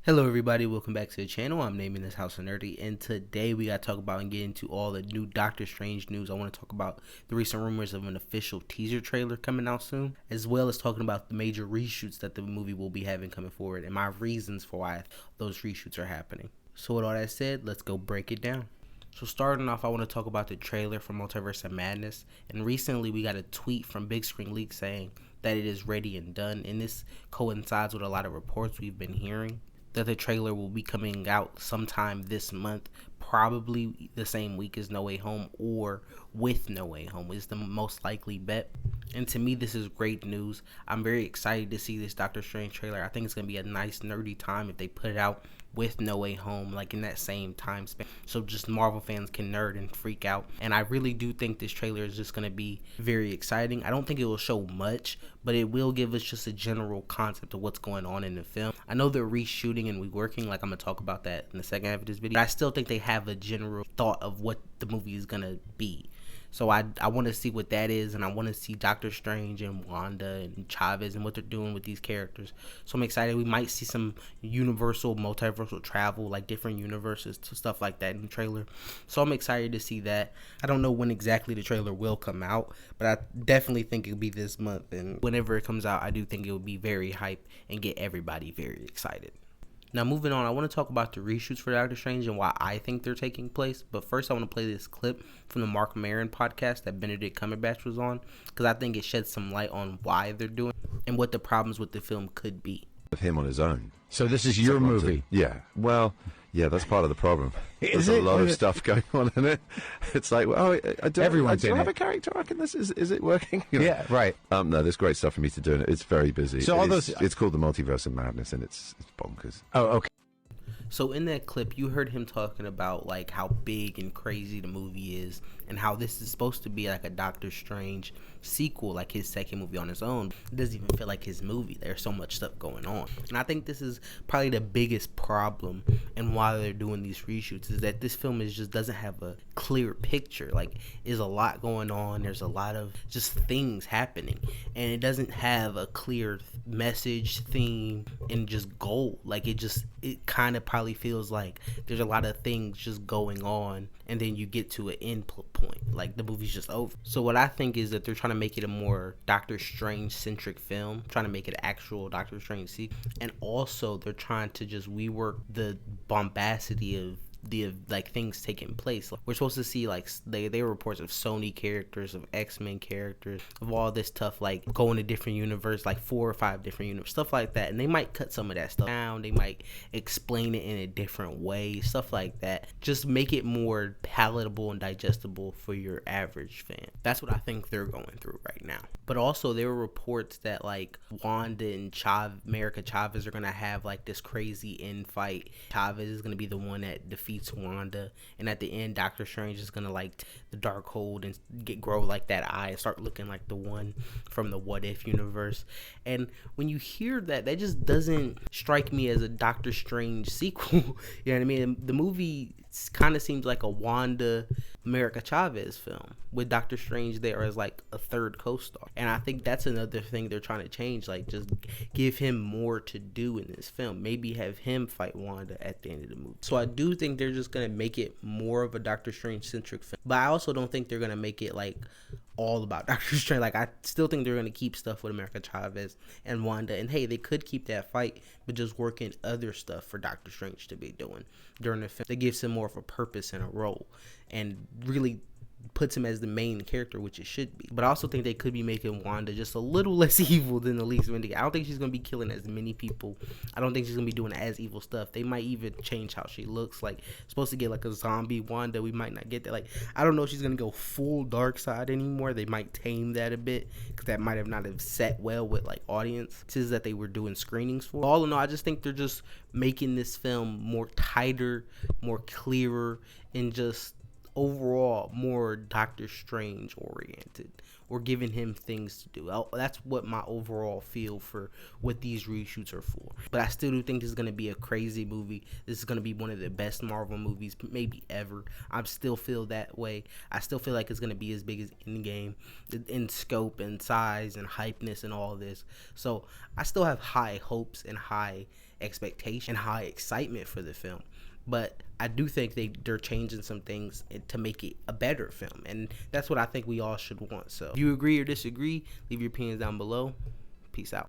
Hello everybody, welcome back to the channel. I'm naming this House of Nerdy, and today we got to talk about and get into all the new Doctor Strange news. I want to talk about the recent rumors of an official teaser trailer coming out soon, as well as talking about the major reshoots that the movie will be having coming forward, and my reasons for why those reshoots are happening. So with all that said, let's go break it down. So starting off, I want to talk about the trailer for Multiverse of Madness, and recently we got a tweet from Big Screen Leak saying that it is ready and done, and this coincides with a lot of reports we've been hearing that the trailer will be coming out sometime this month, probably the same week as No Way Home or with No Way Home is the most likely bet. And to me, this is great news. I'm very excited to see this Doctor Strange trailer. I think it's going to be a nice nerdy time if they put it out with No Way Home, like in that same time span, so just Marvel fans can nerd and freak out. And I really do think this trailer is just going to be very exciting. I don't think it will show much, but it will give us just a general concept of what's going on in the film. I know they're reshooting and reworking, like I'm going to talk about that in the second half of this video, but I still think they have a general thought of what the movie is going to be. So I want to see what that is, and I want to see Doctor Strange and Wanda and Chavez and what they're doing with these characters. So I'm excited. We might see some multiversal travel, like different universes, to stuff like that in the trailer. So I'm excited to see that. I don't know when exactly the trailer will come out, but I definitely think it'll be this month. And whenever it comes out, I do think it will be very hype and get everybody very excited. Now moving on, I want to talk about the reshoots for Doctor Strange and why I think they're taking place. But first I want to play this clip from the Mark Maron podcast that Benedict Cumberbatch was on, because I think it sheds some light on why they're doing it and what the problems with the film could be. Of him on his own. So this is your movie? Yeah. Well, yeah, that's part of the problem. There's a lot of stuff going on in it. It's like, well, I do have a character arc in this. Is it working? You know? Yeah, right. No, there's great stuff for me to do in it. It's very busy. So it's called the Multiverse of Madness, and it's bonkers. Oh, okay. So in that clip, you heard him talking about like how big and crazy the movie is, and how this is supposed to be like a Doctor Strange sequel, like his second movie on his own. It doesn't even feel like his movie. There's so much stuff going on, and I think this is probably the biggest problem and why they're doing these reshoots is that this film just doesn't have a clear picture. Like, there's a lot going on. There's a lot of just things happening, and it doesn't have a clear message, theme, and just goal. Like, it kind of probably feels like there's a lot of things just going on, and then you get to an end point, like the movie's just over. So what I think is that they're trying to make it a more Doctor Strange centric film, trying to make it actual Doctor Strange sequel, and also they're trying to just rework the bombacity of the like things taking place. Like, we're supposed to see like they were reports of Sony characters, of X-Men characters, of all this stuff, like going to different universe, like 4 or 5 different universe, stuff like that. And they might cut some of that stuff down, they might explain it in a different way, stuff like that. Just make it more palatable and digestible for your average fan. That's what I think they're going through right now. But also there were reports that like Wanda and America Chavez are gonna have like this crazy end fight. Chavez is gonna be the one that defeats Wanda, and at the end Doctor Strange is gonna like the dark hold and grow like that eye and start looking like the one from the What If universe. And when you hear that just doesn't strike me as a Doctor Strange sequel. You know what I mean? The movie kind of seems like a Wanda America Chavez film with Doctor Strange there as like a third co-star. And I think that's another thing they're trying to change, like just give him more to do in this film. Maybe have him fight Wanda at the end of the movie. So I do think they're just going to make it more of a Doctor Strange centric film. But I also don't think they're going to make it like all about Doctor Strange. Like, I still think they're going to keep stuff with America Chavez and Wanda. And hey, they could keep that fight, but just work in other stuff for Doctor Strange to be doing during the film that gives him more of a purpose and a role, and really puts him as the main character, which it should be. But I also think they could be making Wanda just a little less evil than Elizabeth. I don't think she's going to be killing as many people. I don't think she's going to be doing as evil stuff. They might even change how she looks. Like, supposed to get like a zombie Wanda. We might not get that. Like, I don't know if she's going to go full dark side anymore. They might tame that a bit, because that might not have set well with like audiences that they were doing screenings for. All in all, I just think they're just making this film more tighter, more clearer, and just overall more Doctor Strange oriented, or giving him things to do. That's what my overall feel for what these reshoots are for. But I still do think this is going to be a crazy movie. This is going to be one of the best Marvel movies maybe ever. I still feel that way. I still feel like it's going to be as big as Endgame in scope and size and hypeness and all this. So I still have high hopes and high expectation and high excitement for the film. But I do think they're changing some things to make it a better film, and that's what I think we all should want. So if you agree or disagree, leave your opinions down below. Peace out.